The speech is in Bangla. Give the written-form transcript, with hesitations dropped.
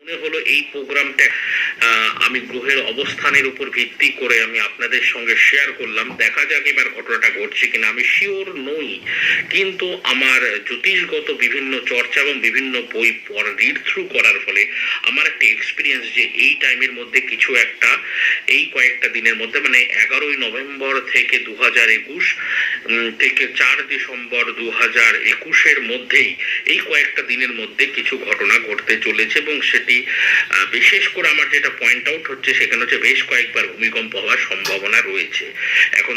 মনে হলো এই প্রোগ্রামটা আমি গ্রহের অবস্থানের উপর ভিত্তি করে আমি আপনাদের সঙ্গে শেয়ার করলাম। দেখা যাক এবার ঘটনাটা ঘটছে কিনা, আমি শিওর নই, কিন্তু আমার জ্যোতিষগত বিভিন্ন চর্চা এবং বিভিন্ন বই রিড থ্রু করার ফলে আমার একটা এক্সপিরিয়েন্স যে এই টাইমের মধ্যে কিছু একটা, এই কয়েকটা দিনের মধ্যে, মানে 11ই নভেম্বর থেকে 2021 থেকে 4 ডিসেম্বর 2021-এর মধ্যেই এই কয়েকটা দিনের মধ্যে কিছু ঘটনা ঘটতে চলেছে। এবং সেটি বিশেষ করে আমার যেটা পয়েন্ট আউট হচ্ছে সেখানে হচ্ছে বেশ কয়েকবার ভূমিকম্প হওয়ার সম্ভাবনা রয়েছে। এখন